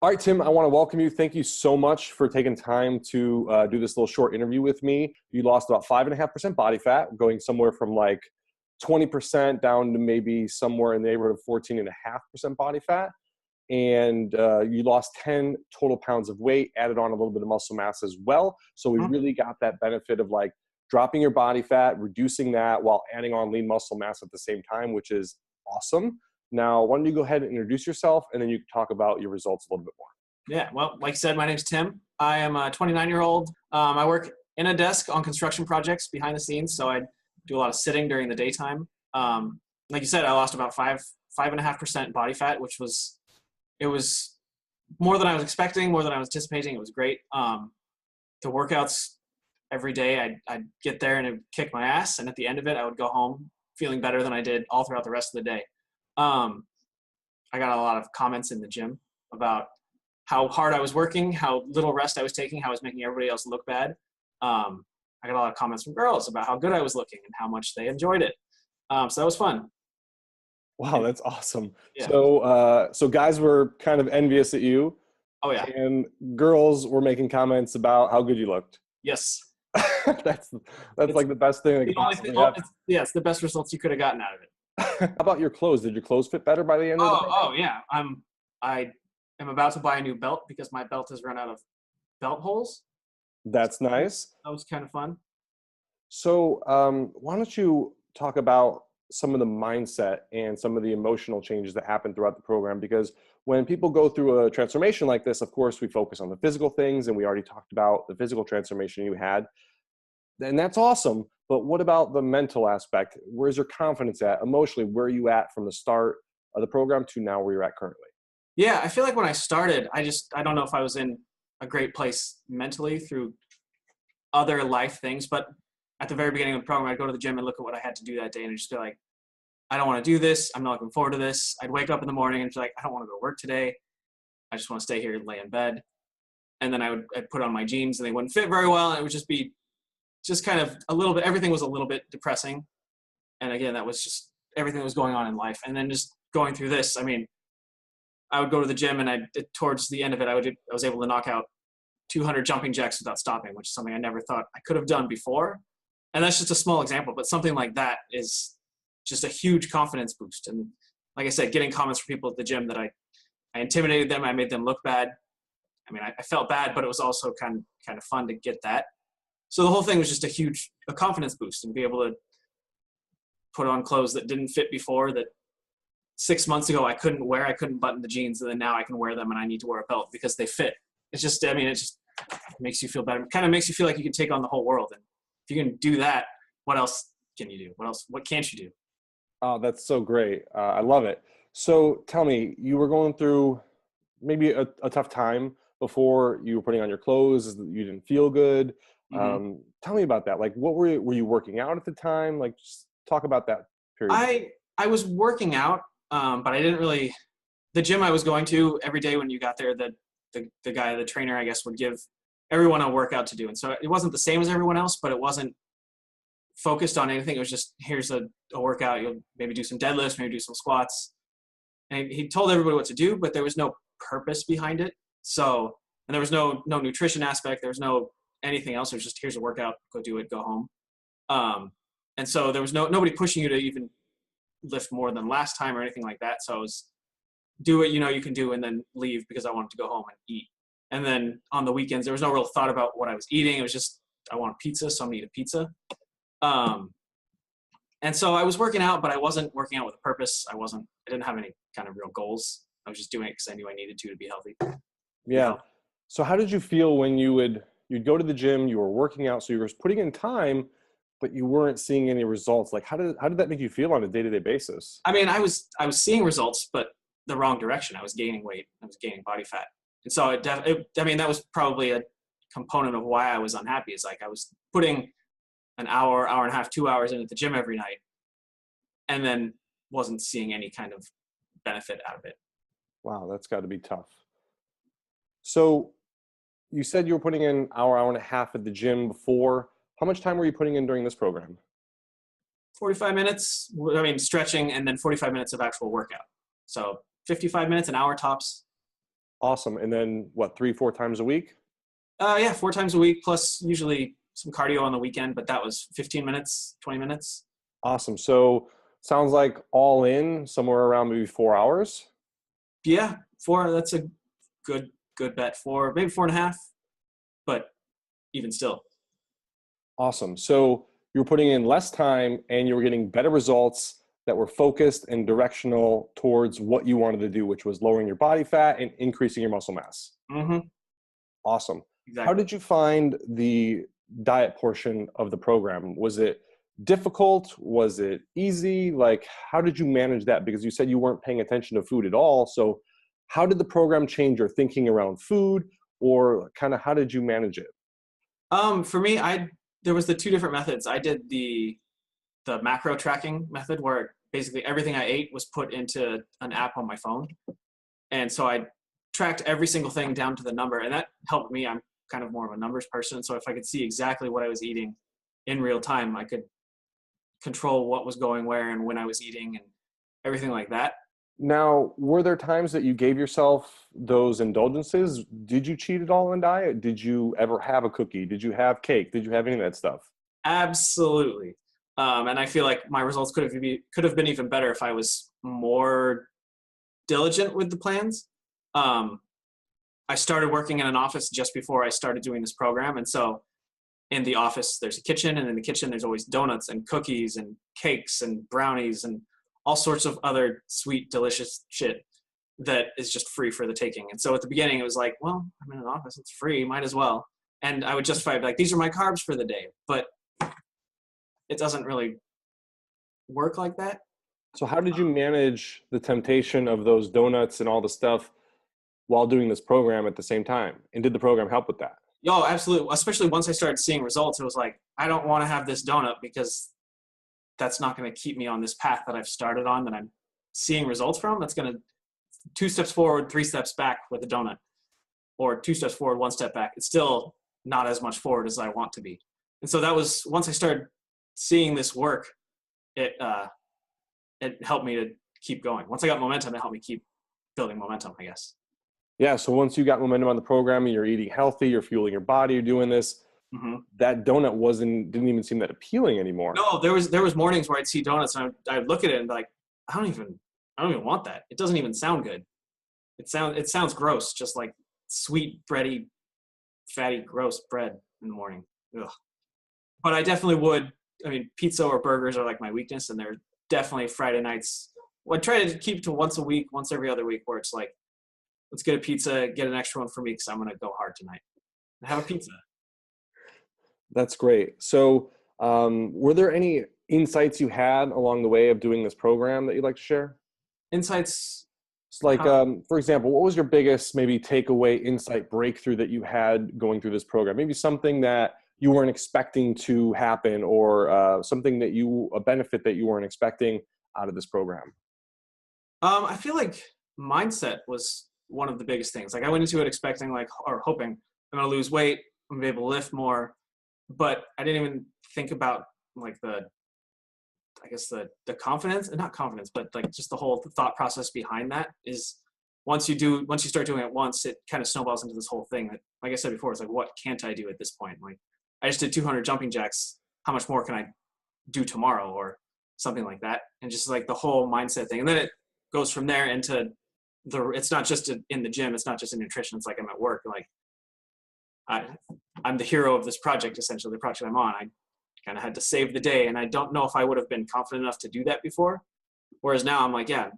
All right, Tim, I want to welcome you. Thank you so much for taking time to do this little short interview with me. You lost about 5.5% body fat, going somewhere from like 20% down to maybe somewhere in the neighborhood of 14.5% body fat. And you lost 10 total pounds of weight, added on a little bit of muscle mass as well. So we really got that benefit of like dropping your body fat, reducing that while adding on lean muscle mass at the same time, which is awesome. Now, why don't you go ahead and introduce yourself, and then you can talk about your results a little bit more. Yeah, well, like I said, my name's Tim. I am a 29-year-old. I work in a desk on construction projects behind the scenes, so I do a lot of sitting during the daytime. Like you said, I lost about 5.5% body fat, which was more than I was expecting, more than I was anticipating. It was great. The workouts every day, I'd get there and it'd kick my ass, and at the end of it, I would go home feeling better than I did all throughout the rest of the day. I got a lot of comments in the gym about how hard I was working, how little rest I was taking, how I was making everybody else look bad. I got a lot of comments from girls about how good I was looking and how much they enjoyed it. So that was fun. Wow, that's awesome. Yeah. So guys were kind of envious at you. Oh yeah. And girls were making comments about how good you looked. Yes. That's like the best thing that could possibly happen. Yeah, it's the best results you could have gotten out of it. How about your clothes? Did your clothes fit better by the end of the program? Oh yeah. I am about to buy a new belt because my belt has run out of belt holes. That's nice. That was kind of fun. So why don't you talk about some of the mindset and some of the emotional changes that happen throughout the program? Because when people go through a transformation like this, of course, we focus on the physical things, and we already talked about the physical transformation you had. And that's awesome. But what about the mental aspect? Where's your confidence at? Emotionally, where are you at from the start of the program to now where you're at currently? Yeah, I feel like when I started, I don't know if I was in a great place mentally through other life things, but at the very beginning of the program, I'd go to the gym and look at what I had to do that day and I'd just be like, I don't want to do this. I'm not looking forward to this. I'd wake up in the morning and be like, I don't want to go to work today. I just want to stay here and lay in bed. And then I'd put on my jeans and they wouldn't fit very well. And it would just be kind of a little bit, everything was a little bit depressing. And again, that was just everything that was going on in life. And then just going through this, I mean, I would go to the gym and towards the end of it, I was able to knock out 200 jumping jacks without stopping, which is something I never thought I could have done before. And that's just a small example, but something like that is just a huge confidence boost. And like I said, getting comments from people at the gym that I intimidated them, I made them look bad. I mean, I felt bad, but it was also kind of fun to get that. So the whole thing was just a confidence boost, and be able to put on clothes that didn't fit before, that 6 months ago I couldn't wear. I couldn't button the jeans, and then now I can wear them and I need to wear a belt because they fit. It's just, I mean, it just makes you feel better. It kind of makes you feel like you can take on the whole world. And if you can do that, what else can you do? What can't you do? Oh, that's so great. I love it. So tell me, you were going through maybe a tough time before you were putting on your clothes. You didn't feel good. Mm-hmm. Tell me about that. Like, what were you working out at the time? Like, just talk about that period. I was working out, but I didn't really, the gym I was going to every day when you got there, the trainer, I guess, would give everyone a workout to do. And so it wasn't the same as everyone else, but it wasn't focused on anything. It was just, here's a workout. You'll maybe do some deadlifts, maybe do some squats. And he told everybody what to do, but there was no purpose behind it. So, and there was no nutrition aspect. There was no anything else. It was just, here's a workout, go do it, go home. And so there was nobody pushing you to even lift more than last time or anything like that. So I was, do what you know you can do and then leave, because I wanted to go home and eat. And then on the weekends, there was no real thought about what I was eating. It was just, I want pizza, so I'm gonna eat a pizza. And so I was working out, but I wasn't working out with a purpose. I didn't have any kind of real goals. I was just doing it because I knew I needed to be healthy. Yeah. So how did you feel when you'd go to the gym, you were working out, so you were putting in time, but you weren't seeing any results? Like, how did that make you feel on a day-to-day basis? I mean, I was seeing results, but the wrong direction. I was gaining weight. I was gaining body fat. And so I mean, that was probably a component of why I was unhappy. Is like I was putting an hour and a half, 2 hours into the gym every night, and then wasn't seeing any kind of benefit out of it. Wow, that's got to be tough. So you said you were putting in hour and a half at the gym before. How much time were you putting in during this program? 45 minutes, I mean, stretching, and then 45 minutes of actual workout. So 55 minutes, an hour tops. Awesome. And then what, 3, 4 times a week? Yeah, 4 times a week, plus usually some cardio on the weekend, but that was 15 minutes, 20 minutes. Awesome. So sounds like all in somewhere around maybe 4 hours. Yeah, four, that's a good bet. Four, maybe 4.5, but even still. Awesome. So you were putting in less time and you were getting better results that were focused and directional towards what you wanted to do, which was lowering your body fat and increasing your muscle mass. Mm-hmm. Awesome. How Exactly. did you find the diet portion of the program? Was it difficult? Was it easy? Like, how did you manage that? Because you said you weren't paying attention to food at all. So, how did the program change your thinking around food, or kind of how did you manage it? For me, there was the two different methods. I did the macro tracking method where basically everything I ate was put into an app on my phone. And so I tracked every single thing down to the number, and that helped me. I'm kind of more of a numbers person. So if I could see exactly what I was eating in real time, I could control what was going where and when I was eating and everything like that. Now, were there times that you gave yourself those indulgences? Did you cheat at all on diet? Did you ever have a cookie? Did you have cake? Did you have any of that stuff? Absolutely. And I feel like my results could have been even better if I was more diligent with the plans. Um, I started working in an office just before I started doing this program. And so in the office, there's a kitchen, and in the kitchen, there's always donuts and cookies and cakes and brownies and all sorts of other sweet, delicious shit that is just free for the taking. And so at the beginning, it was like, well, I'm in an office, it's free, might as well. And I would justify it, like, these are my carbs for the day. But it doesn't really work like that. So, how did you manage the temptation of those donuts and all the stuff while doing this program at the same time? And did the program help with that? Yo, absolutely. Especially once I started seeing results, it was like, I don't want to have this donut because that's not going to keep me on this path that I've started on that I'm seeing results from. That's going to 2 steps forward, 3 steps back with a donut, or 2 steps forward, 1 step back. It's still not as much forward as I want to be. And so that was, once I started seeing this work, it helped me to keep going. Once I got momentum, it helped me keep building momentum, I guess. Yeah. So, once you got momentum on the program and you're eating healthy, you're fueling your body, you're doing this, Mm-hmm. that donut didn't even seem that appealing anymore. No, there was mornings where I'd see donuts and I'd look at it and be like, I don't even want that. It doesn't even sound good. It sounds gross, just like sweet, bready, fatty, gross bread in the morning. Ugh. But I definitely would. I mean, pizza or burgers are like my weakness, and they're definitely Friday nights. Well, I try to keep to once a week, once every other week, where it's like, let's get a pizza, get an extra one for me because I'm gonna go hard tonight. And have a pizza. That's great. So, were there any insights you had along the way of doing this program that you'd like to share? Insights. It's like, How, for example, what was your biggest maybe takeaway, insight, breakthrough that you had going through this program? Maybe something that you weren't expecting to happen, or something that a benefit that you weren't expecting out of this program. I feel like mindset was one of the biggest things. Like I went into it expecting or hoping I'm gonna lose weight, I'm gonna be able to lift more, but I didn't even think about like I guess the confidence, and not confidence, but like just the whole thought process behind that is once you start doing it once, it kind of snowballs into this whole thing that, like I said before, it's like, what can't I do at this point? Like I just did 200 jumping jacks. How much more can I do tomorrow or something like that? And just like the whole mindset thing. And then it goes from there into it's not just in the gym. It's not just in nutrition. It's like I'm at work. Like I'm the hero of this project, essentially the project I'm on. I kind of had to save the day. And I don't know if I would have been confident enough to do that before. Whereas now I'm like, yeah,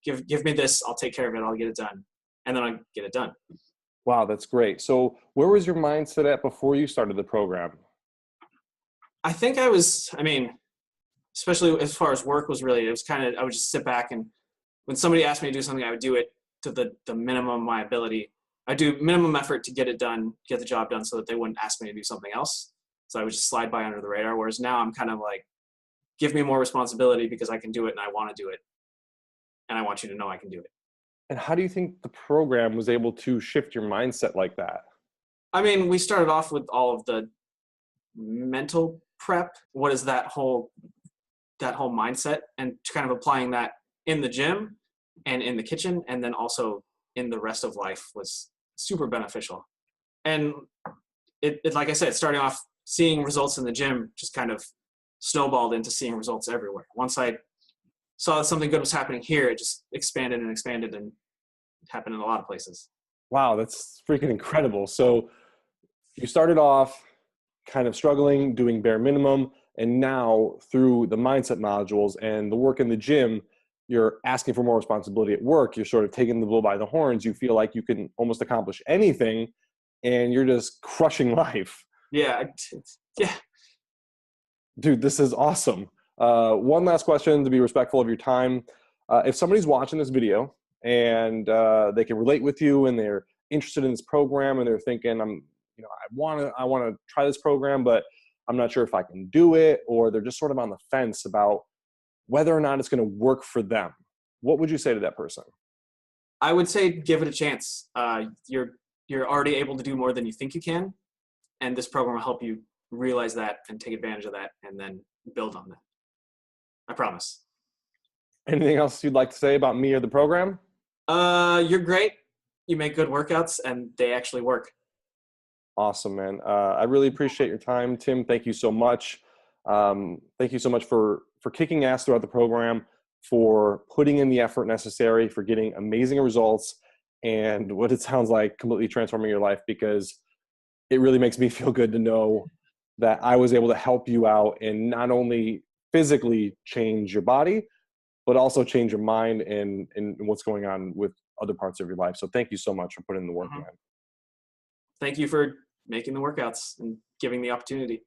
give me this. I'll take care of it. I'll get it done. And then I get it done. Wow, that's great. So, where was your mindset at before you started the program? I think especially as far as work was really, it was kind of, I would just sit back, and when somebody asked me to do something, I would do it to the minimum of my ability. I do minimum effort to get it done, get the job done so that they wouldn't ask me to do something else. So I would just slide by under the radar. Whereas now I'm kind of like, give me more responsibility because I can do it and I want to do it. And I want you to know I can do it. And how do you think the program was able to shift your mindset like that? I mean, we started off with all of the mental prep. What is that whole mindset, and kind of applying that in the gym and in the kitchen, and then also in the rest of life was super beneficial. And it like I said, starting off seeing results in the gym just kind of snowballed into seeing results everywhere. Once I saw that something good was happening here, it just expanded and expanded, and it happened in a lot of places. Wow, that's freaking incredible. So you started off kind of struggling, doing bare minimum, and now through the mindset modules and the work in the gym, you're asking for more responsibility at work. You're sort of taking the bull by the horns. You feel like you can almost accomplish anything, and you're just crushing life. Yeah, yeah. Dude, this is awesome. One last question to be respectful of your time. If somebody's watching this video and they can relate with you and they're interested in this program and they're thinking, I want to try this program, but I'm not sure if I can do it, or they're just sort of on the fence about whether or not it's going to work for them, what would you say to that person? I would say give it a chance. You're already able to do more than you think you can, and this program will help you realize that and take advantage of that, and then build on that. I promise. Anything else you'd like to say about me or the program? You're great. You make good workouts, and they actually work. Awesome, man. I really appreciate your time, Tim. Thank you so much. Thank you so much for kicking ass throughout the program, for putting in the effort necessary, for getting amazing results, and what it sounds like completely transforming your life, because it really makes me feel good to know that I was able to help you out and not only physically change your body, but also change your mind and what's going on with other parts of your life. So thank you so much for putting in the work, man. Thank you for making the workouts and giving the opportunity.